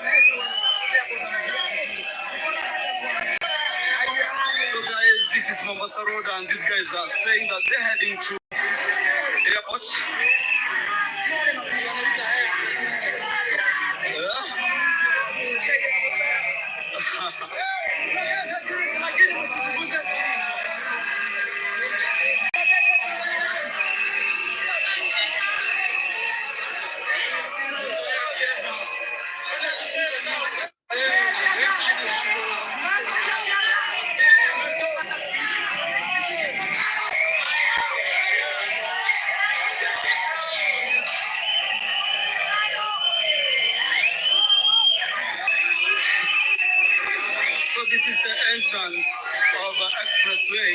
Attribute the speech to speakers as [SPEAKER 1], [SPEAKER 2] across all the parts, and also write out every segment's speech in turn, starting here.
[SPEAKER 1] So guys, this is Mombasa Road and these guys are saying that they're heading to airport. So this is the entrance of the expressway.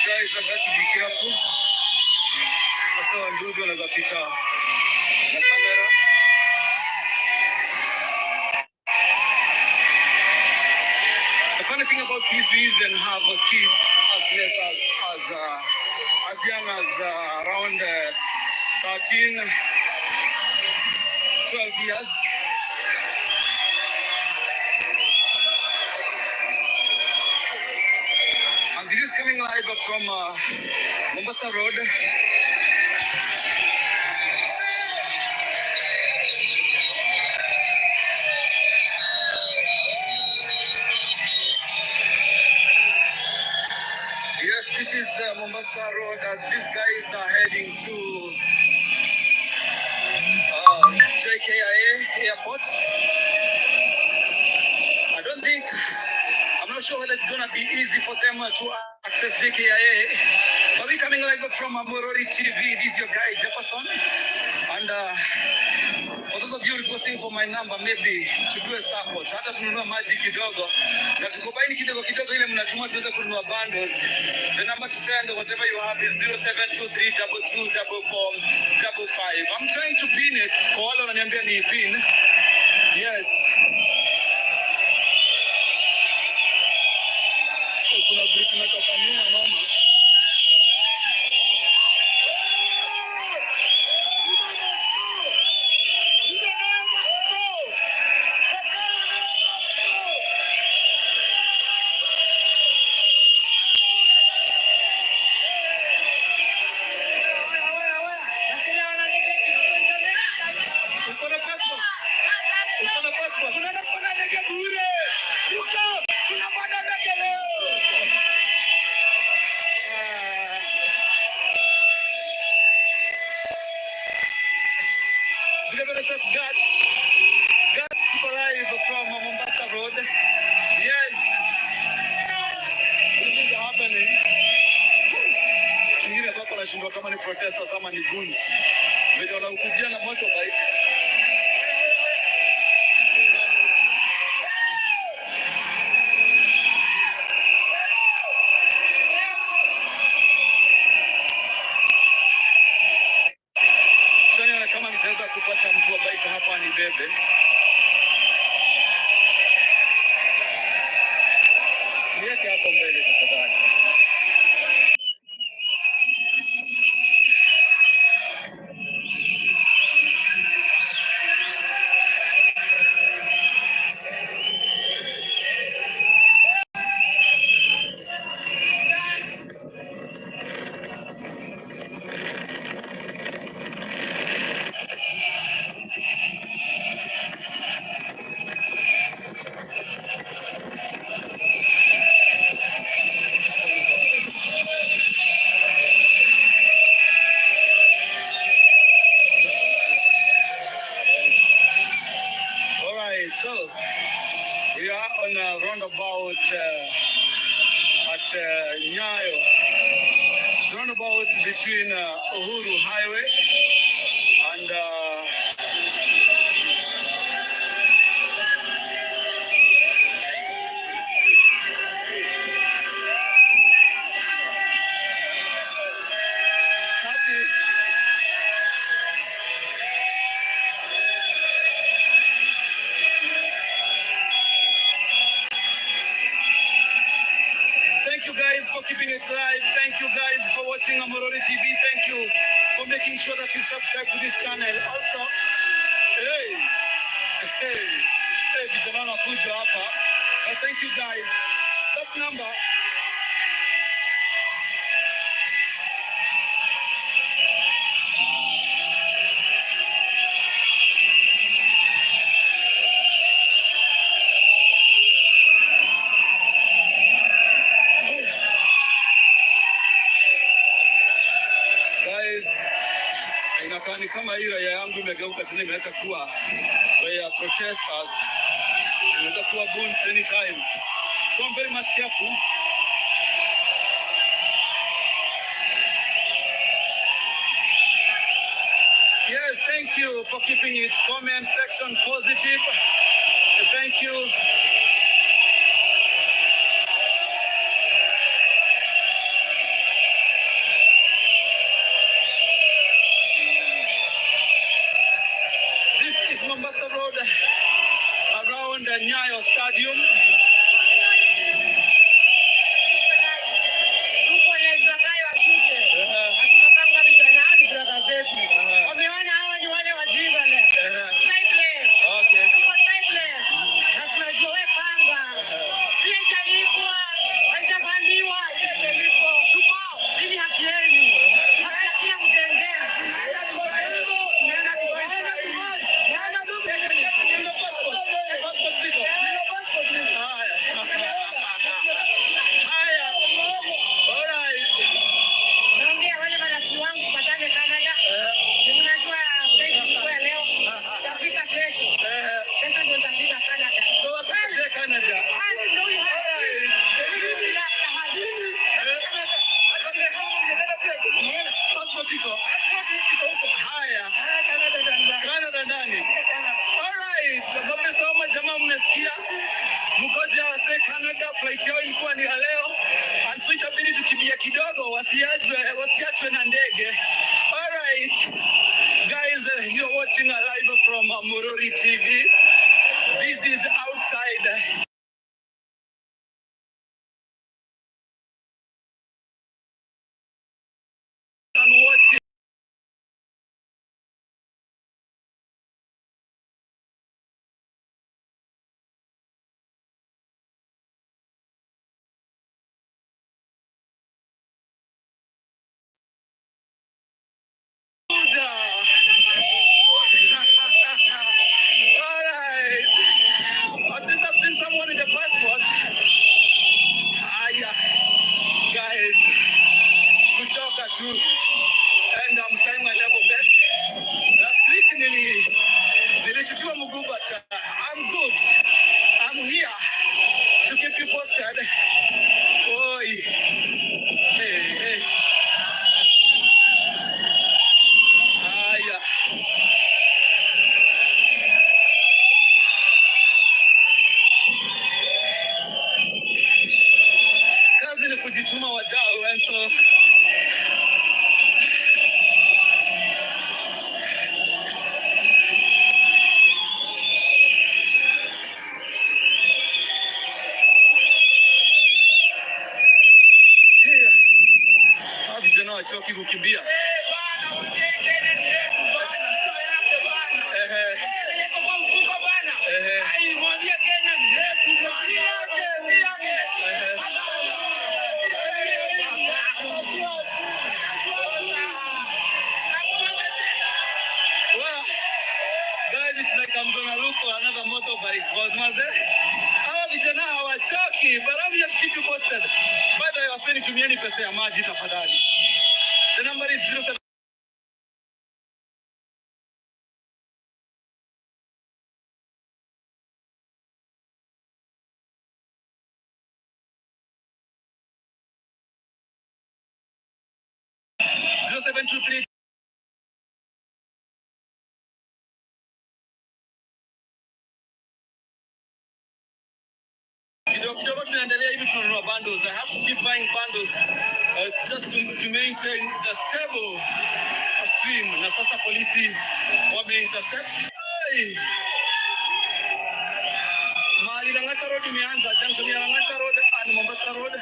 [SPEAKER 1] Guys, I've got to be careful. Sasa wandugu wanaweza pita na kamera. The funny thing about this, we even have kids as young as around 13, 12 years. And this is coming live from Mombasa Road. Yes, this is Mombasa Road. These guys are heading to JKIA Airport. I'm not sure whether it's going to be easy for them to access JKIA. But we're coming live from Morori TV. This is your guy, Jefferson. And for those of you requesting for my number, maybe to do a support. Hata tununua maji kidogo. Na tukobaini kidogo kidogo ile mnatumwa tuweze kununua bundles. The number to send whatever you have is 0723224455. I'm trying to pin it. Kwa wale wananiambia ni pin. Yes. Kuna brick natoka nyuma mama. Guts to arrive from Mombasa Road. Yes. This is happening. Ingine hapa nashindwa kama ni protesters ama ni goons. Wewe unakujia na motorbike. Sasa kama nitaweza kupata mtu wa bike hapa ni bebe. Niweke hapo mbele tafadhali. Nyayo, roundabout between Uhuru Highway and thank you guys for keeping it live. Thank you guys for watching Amorori TV. Thank you for making sure that you subscribe to this channel. Also, hey, vijana wanakuja hapa. But thank you guys. That number. Guys, inakaa ni kama hii raia yangu imegeuka tena, imeacha kuwa raia protesters, inaweza kuwa goons anytime. So I'm very much careful. Yes, thank you for keeping it comment section positive. Thank you. This is Mombasa Road around the Nyayo Stadium. Mkoja wase Canada, flight yao ilikuwa ni leo. And so itabidi tukimbia kidogo wasiachwe na ndege. Alright. Guys, you're watching a live from Morori TV. This is outside. And watching. Alright. At least I've seen someone in the passport. Yeah. Guys, kutoka tu. And I'm trying my level best. Last week nilishutiwa mguu, but I'm good. I'm here to keep you posted. Oi. Hey. Yeah. Kazi ni kujituma wadau, and so vijana wachoki kukimbia. Well, guys, it's like I'm gonna look for another motorbike, because hawa vijana hawachoki, but I'm just keep you posted. By the way, waseni tumieni pesa ya maji tafadhali. The number is 07 0723. Kidogo tunaendelea hivi, tunanunua bundles. I have to keep buying bundles just to maintain a stable stream. Na sasa polisi wameintercept. Mahali Lang'ata Road imeanza, junction ya Lang'ata Road and Mombasa Road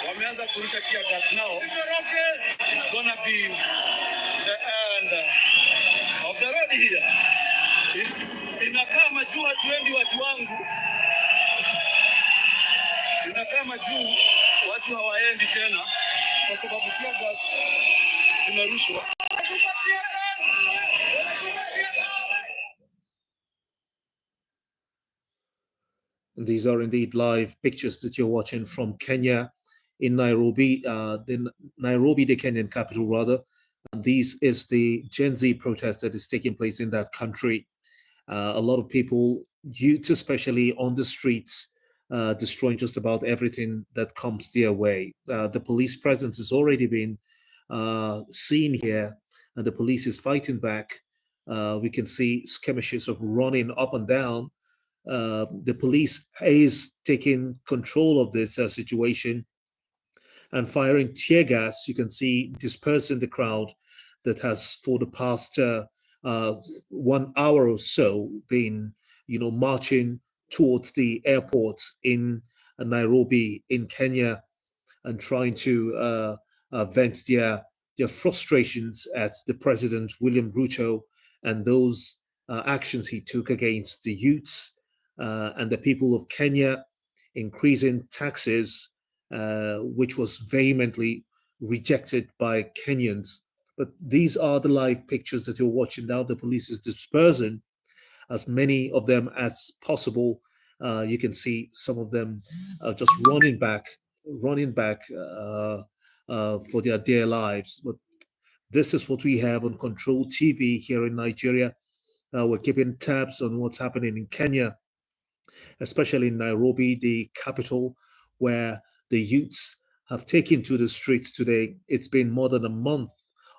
[SPEAKER 1] wameanza kurusha tear gas now. It's gonna be the end of the road here. Inakaa majuu, hatuendi watu wangu. Inakaa majuu, watu hawaendi tena kwa sababu tear gas zimerushwa.
[SPEAKER 2] These are indeed live pictures that you're watching from Kenya in Nairobi, Nairobi, the Kenyan capital, rather. And this is the Gen Z protest that is taking place in that country. A lot of people, youths especially, on the streets, destroying just about everything that comes their way. The police presence has already been seen here, and the police is fighting back. We can see skirmishes of running up and down. The police is taking control of this situation and firing tear gas. You can see dispersing the crowd that has, for the past 1 hour or so, been, marching towards the airport in Nairobi in Kenya and trying to vent their frustrations at the president, William Ruto, and those actions he took against the youths and the people of Kenya, increasing taxes, which was vehemently rejected by Kenyans. But these are the live pictures that you're watching now. The police is dispersing as many of them as possible. You can see some of them just running back for their dear lives. But this is what we have on Control TV here in Nigeria. We're keeping tabs on what's happening in Kenya, especially in Nairobi, the capital, where the youths have taken to the streets today. It's been more than a month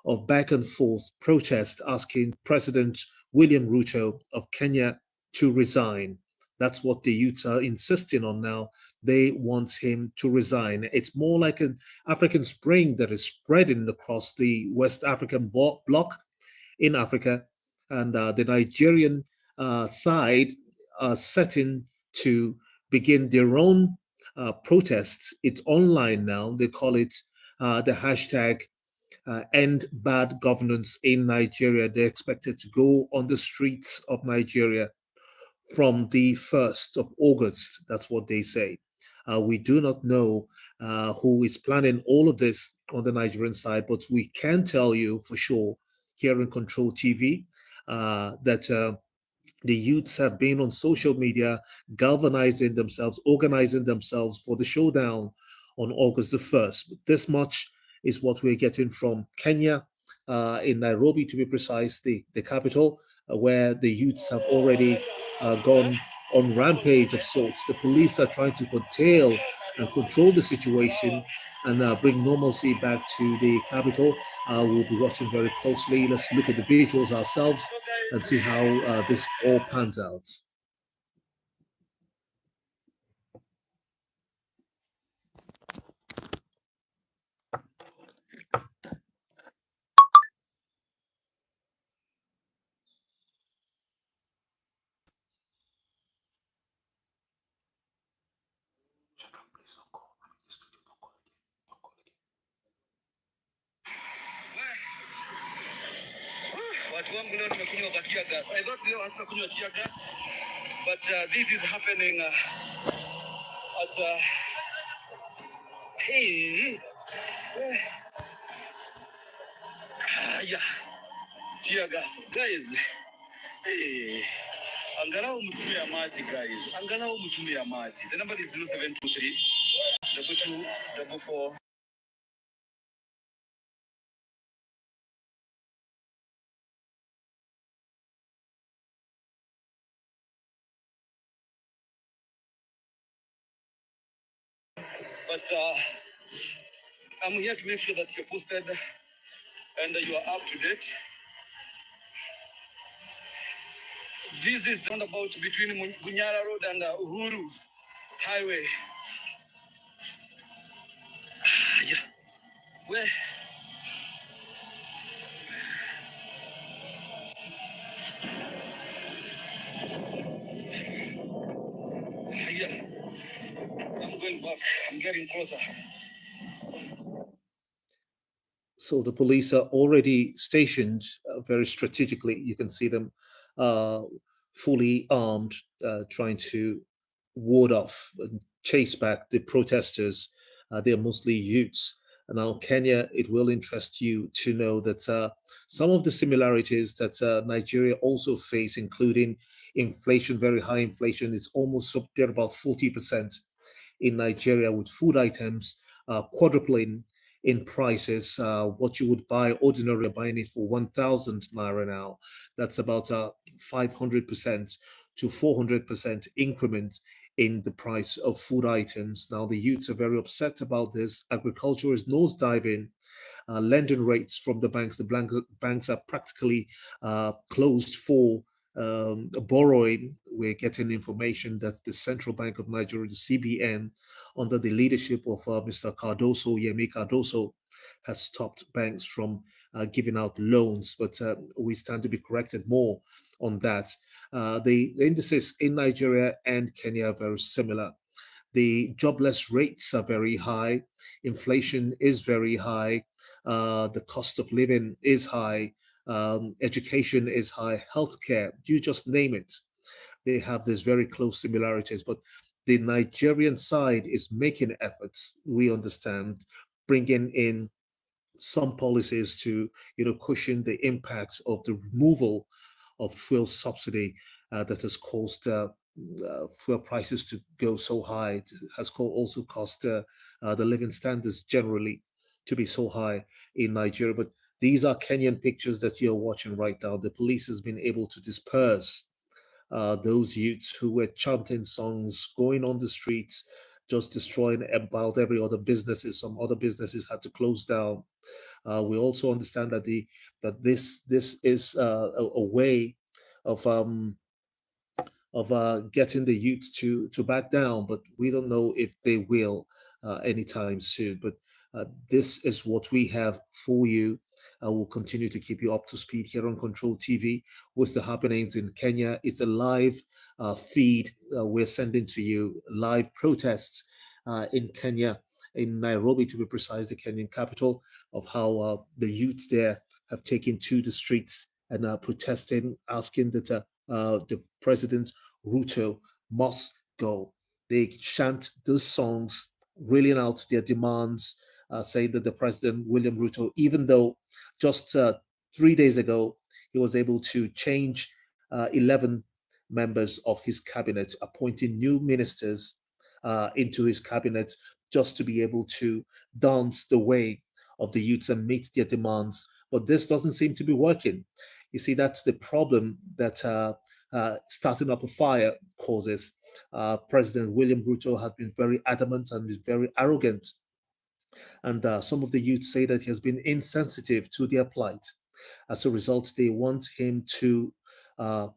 [SPEAKER 2] of back and forth protest asking President William Ruto of Kenya to resign. That's what the youths are insisting on now. They want him to resign. It's more like an African spring that is spreading across the West African bloc in Africa. And the Nigerian side are setting to begin their own protests. It's online now. They call it the hashtag End Bad Governance in Nigeria. They're expected to go on the streets of Nigeria from the 1st of August. That's what they say. We do not know who is planning all of this on the Nigerian side, but we can tell you for sure here in Control TV that the youths have been on social media, galvanizing themselves, organizing themselves for the showdown on August the 1st. This much is what we're getting from Kenya, in Nairobi, to be precise, the capital, where the youths have already gone on rampage of sorts. The police are trying to curtail and control the situation and bring normalcy back to the capital. We'll be watching very closely. Let's look at the visuals ourselves and see how this all pans out.
[SPEAKER 1] Watu wangu leo tumekunywa kwa tear gas. I thought leo hatukunywa tear gas, but this is happening at yeah, tear gas. Guys, angalau mtumia maji guys. Angalau mtumia maji. The number is 0723 2244. But I'm here to make sure that you're posted and you are up to date. This is the roundabout between Bunyala Road and Uhuru Highway. Yeah. Where? Yeah. I'm going back. I'm getting closer.
[SPEAKER 2] So the police are already stationed very strategically. You can see them uh, fully armed, trying to ward off and chase back the protesters. They're mostly youths. And now, Kenya, it will interest you to know that some of the similarities that Nigeria also face, including inflation, very high inflation, is almost up there about 40% in Nigeria, with food items quadrupling in prices. What you would buy ordinarily, buying it for 1,000 naira now. That's about a 500% to 400% increment in the price of food items. Now, the youths are very upset about this. Agriculture is nosediving. Lending rates from the banks, banks are practically closed for borrowing. We're getting information that the Central Bank of Nigeria, the CBN, under the leadership of Mr. Cardoso, Yemi Cardoso, has stopped banks from giving out loans, but we stand to be corrected more on that. The indices in Nigeria and Kenya are very similar. The jobless rates are very high, inflation is very high, the cost of living is high, education is high, healthcare, you just name it. They have these very close similarities, but the Nigerian side is making efforts, we understand, bringing in some policies to cushion the impact of the removal of fuel subsidy that has caused fuel prices to go so high. It has also caused the living standards generally to be so high in Nigeria. But these are Kenyan pictures that you're watching right now. The police has been able to disperse those youths who were chanting songs, going on the streets, just destroying about every other businesses. Some other businesses had to close down. We also understand that this is a way of getting the youth to back down, but we don't know if they will anytime soon. But this is what we have for you. We'll continue to keep you up to speed here on Control TV with the happenings in Kenya. It's a live feed. We're sending to you live protests in Kenya, in Nairobi to be precise, the Kenyan capital, of how the youths there have taken to the streets and are protesting, asking that the president Ruto must go. They chant those songs, reeling out their demands, saying that the president William Ruto, even though just 3 days ago he was able to change 11 members of his cabinet, appointing new ministers into his cabinet just to be able to dance the way of the youths and meet their demands. But this doesn't seem to be working. You see, that's the problem that starting up a fire causes. President William Ruto has been very adamant and is very arrogant. And some of the youth say that he has been insensitive to their plight. As a result, they want him to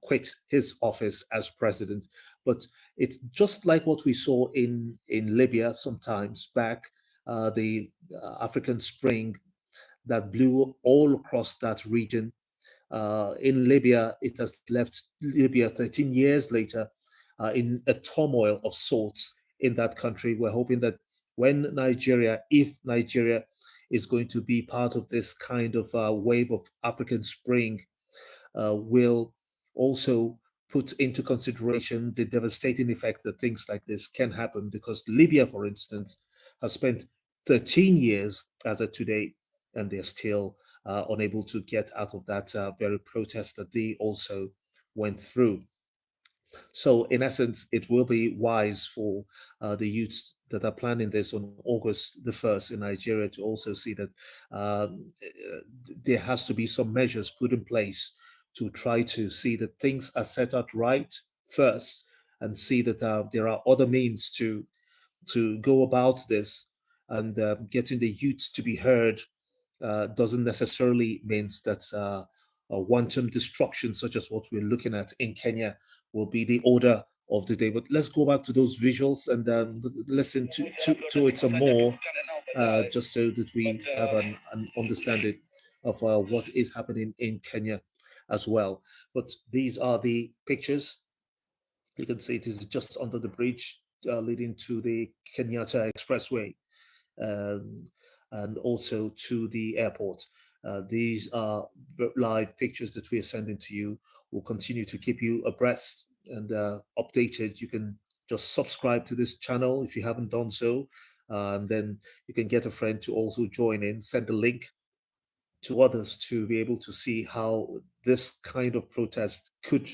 [SPEAKER 2] quit his office as president. But it's just like what we saw in Libya sometimes back, the African Spring that blew all across that region. In Libya, it has left Libya 13 years later in a turmoil of sorts in that country. We're hoping that when Nigeria, if Nigeria is going to be part of this kind of wave of African Spring, will also put into consideration the devastating effect that things like this can happen. Because Libya, for instance, has spent 13 years as of today, and they're still unable to get out of that very protest that they also went through. So, in essence, it will be wise for the youths that are planning this on August the 1st in Nigeria to also see that there has to be some measures put in place to try to see that things are set out right first, and see that there are other means to go about this, and getting the youths to be heard doesn't necessarily means that a wanton destruction such as what we're looking at in Kenya will be the order of the day. But let's go back to those visuals and listen to it some more, just so that we have an understanding of what is happening in Kenya as well. But these are the pictures. You can see it is just under the bridge leading to the Kenyatta Expressway, um, and also to the airport. These are live pictures that we are sending to you. We'll continue to keep you abreast and updated. You can just subscribe to this channel if you haven't done so. And then you can get a friend to also join in, send a link to others to be able to see how this kind of protest could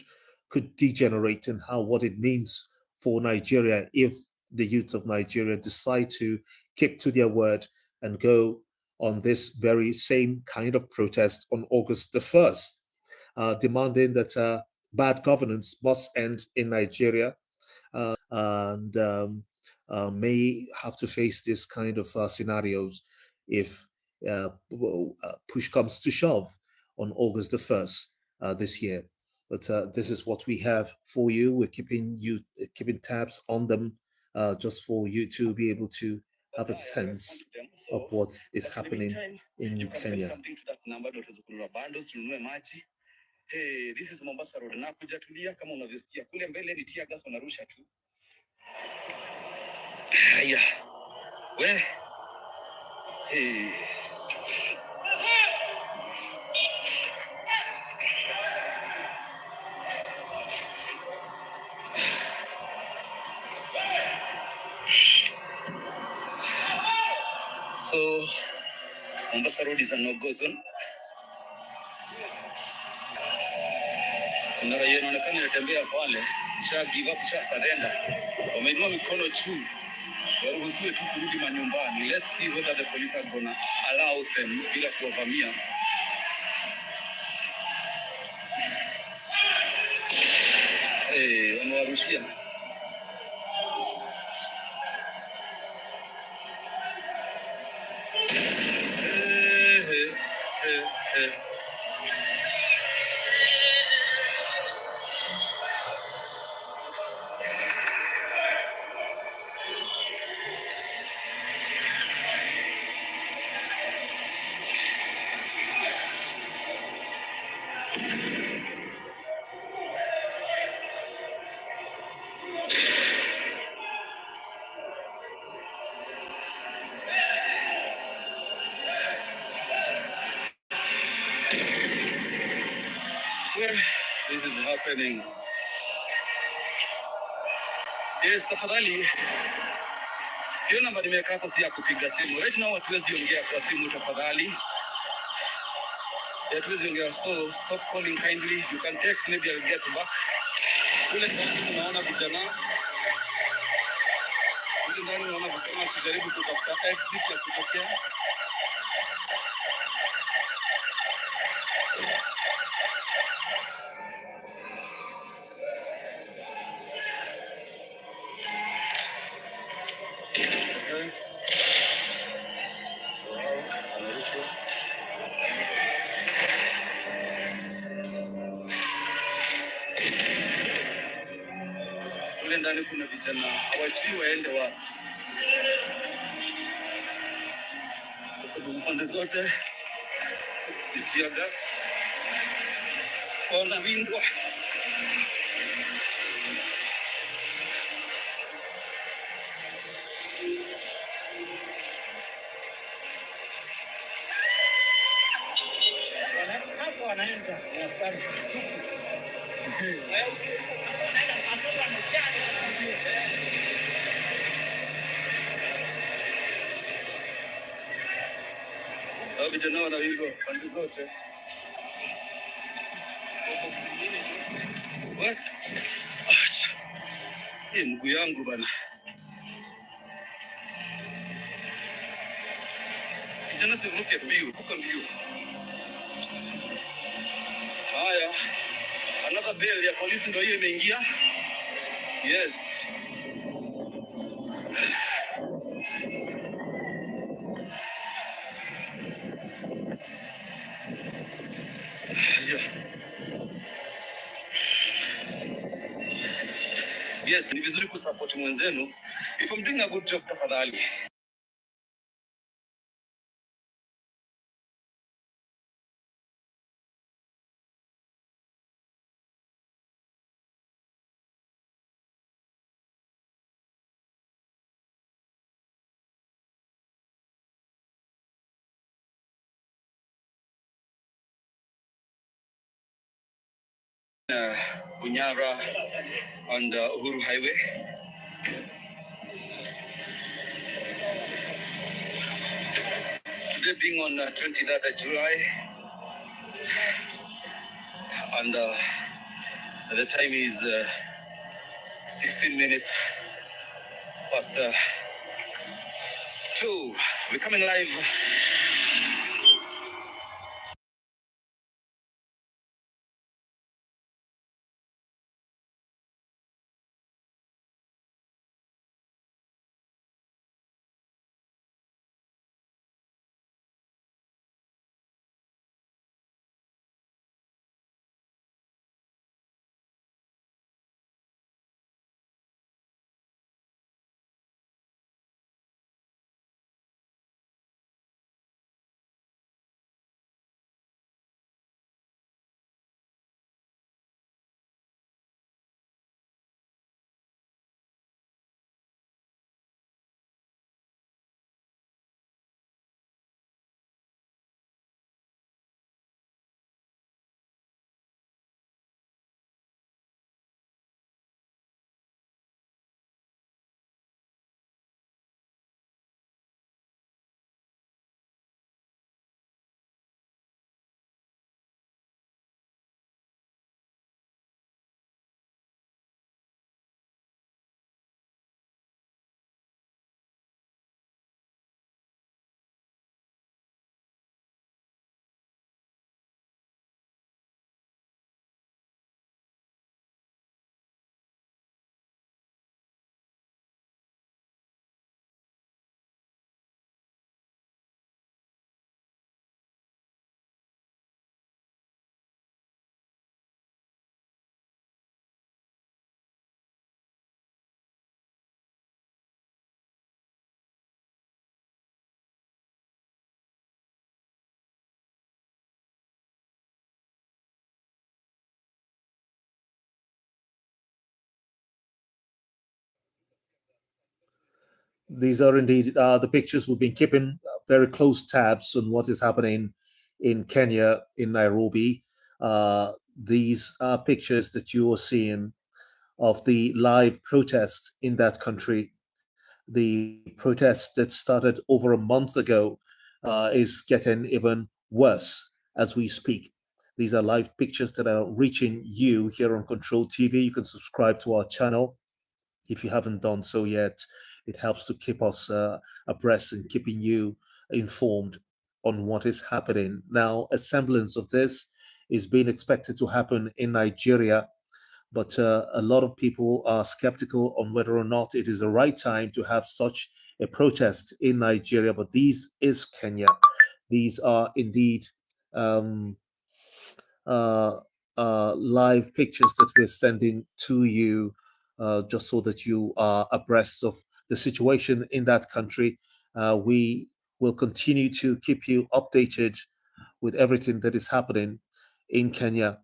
[SPEAKER 2] degenerate, and how what it means for Nigeria if the youth of Nigeria decide to keep to their word and go on this very same kind of protest on August the 1st, demanding that bad governance must end in Nigeria, and may have to face this kind of scenarios if push comes to shove on August the 1st this year. But this is what we have for you. We're keeping tabs on them, just for you to be able to have a sense of what is happening in Kenya.
[SPEAKER 1] Hey, this is Mombasa Road. Nakuja tulia kama unavyosikia. Kule mbele ni tear gas wanarusha tu. Haya. We. Hey. So, Mombasa Road is a no-go zone. Kuna raia inaonekana inatembea pale. Sha give up, sha surrender. Wameinua mikono juu. Waruhusiwe tu kurudi manyumbani. Let's see whether the police are gonna allow them bila kuwavamia. Wamewarushia. This is happening. Yes, tafadhali. Hiyo namba nimeweka hapo si ya kupiga simu. Right now hatuwezi ongea kwa simu tafadhali. Hatuwezi ongea, so stop calling kindly. You can text, maybe I'll get back. Kule ndani unaona vijana. Kule ndani unaona vijana wakijaribu kutafuta exit ya kutokea. Kule ndani kuna vijana hawajui waende wapi. Pande zote ni tear gas. Wanawindwa. Wanaenda askari. Vijana wanawindwa pande zote. What? Hii mguu yangu bana. Kijana sivuke mbio, vuka mbio. Haya. Another bill ya polisi ndio hiyo imeingia. Yes. Yes, ni vizuri kusupport mwenzenu. If I'm doing a good job, tafadhali. Bunyara on the Uhuru Highway. Today being on 23rd of July, and the time is 16 minutes past 2. We're coming live.
[SPEAKER 2] These are indeed the pictures. We've been keeping very close tabs on what is happening in Kenya, in Nairobi. These are pictures that you are seeing of the live protest in that country. The protest that started over a month ago is getting even worse as we speak. These are live pictures that are reaching you here on Control TV. You can subscribe to our channel if you haven't done so yet. It helps to keep us abreast and keeping you informed on what is happening. Now, a semblance of this is being expected to happen in Nigeria, but a lot of people are skeptical on whether or not it is the right time to have such a protest in Nigeria. But these is Kenya. These are indeed um, uh, live pictures that we're sending to you just so that you are abreast of the situation in that country. We will continue to keep you updated with everything that is happening in Kenya.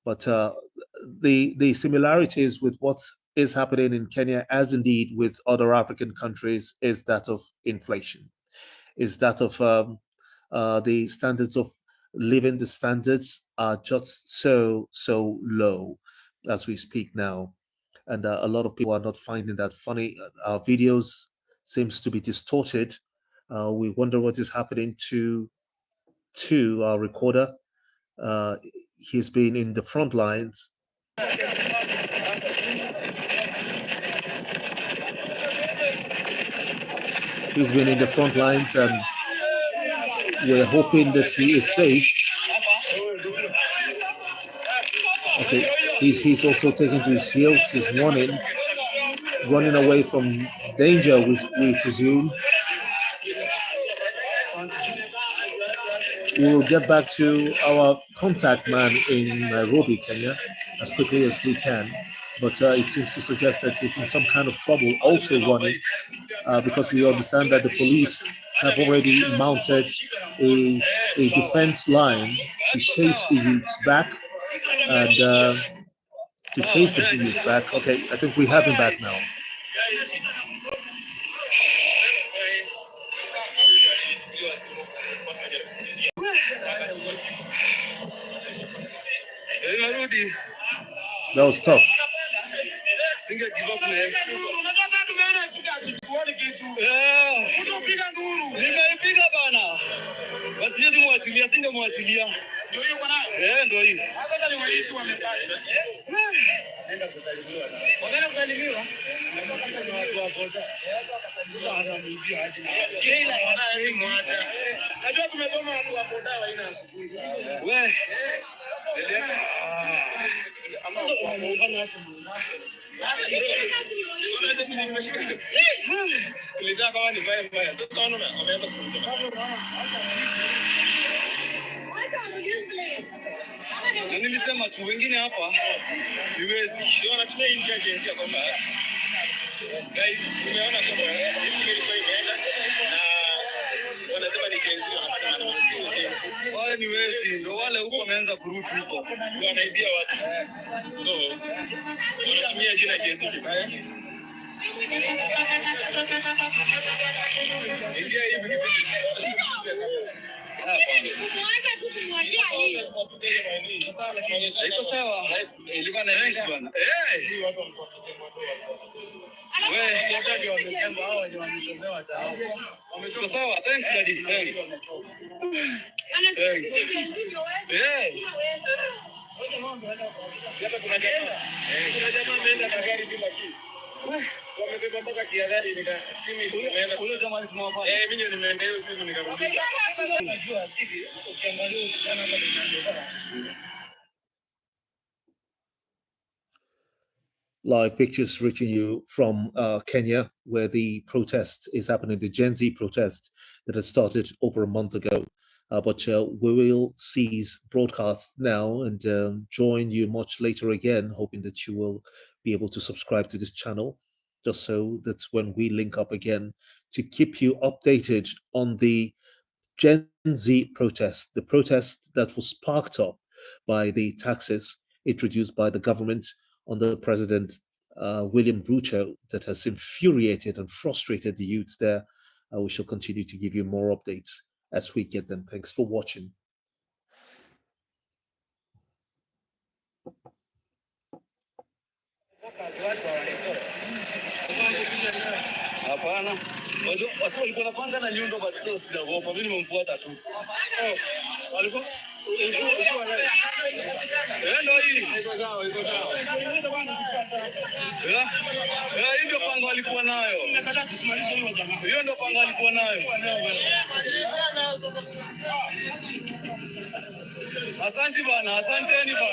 [SPEAKER 2] But the similarities with what is happening in Kenya, as indeed with other African countries, is that of inflation, is that of the standards of living. The standards are just so low as we speak now, and a lot of people are not finding that funny. Our videos seems to be distorted. We wonder what is happening to our recorder. Uh, he's been in the front lines. He's been in the front lines, and we're hoping that he is safe. Okay, he's also taking to his heels. He's running away from danger, we presume. we'll get back to our contact man in Nairobi, Kenya, as quickly as we can. But it seems to suggest that he's in some kind of trouble, also running, because we understand that the police have already mounted a defense line to chase the youths back and to chase the youths back. Okay, I think we have him back now. That was tough.
[SPEAKER 1] Na nilisema tu wengine hapa niwezi. Unaona tunaingia jinsi kwamba guys, umeona kama hivi ilikuwa imeenda na wanasema ni jinsi wanapata wale ni wezi ndio wale huko wameanza kuruti huko. Wanaibia watu. So, wanatumia jina jinsi kibaya. Ingia hivi iko sawa. Ilikuwa na ranks bwana. Wewe ndio wamesema hao ndio wamechomewa tao. Wametoka sawa. Thanks daddy. Thanks. Kuna jamaa ameenda na gari bila kitu. Wamebeba mpaka kiagari nika simu imeenda kule kama nisimwapa. Mimi nimeenda hiyo simu nikarudisha. Unajua sisi ukiangalia sana kama ndio.
[SPEAKER 2] Live pictures reaching you from Kenya, where the protest is happening, the Gen Z protest that has started over a month ago. But we will cease broadcast now and join you much later again, hoping that you will be able to subscribe to this channel, just so that when we link up again, to keep you updated on the Gen Z protest, the protest that was sparked up by the taxes introduced by the government under President William Ruto that has infuriated and frustrated the youths there. We shall continue to give you more updates as we get them. Thanks for watching.
[SPEAKER 1] Hapana. Wasi walikuwa napanga na nyundo but sasa sijaogopa. Mimi nimemfuata tu. Walikuwa ndio hii. Iko sawa. Hiyo ndio panga walikuwa nayo. Nimekataa kusimamisha hiyo jamaa. Hiyo ndio panga walikuwa nayo. Asante bana, asanteni bana.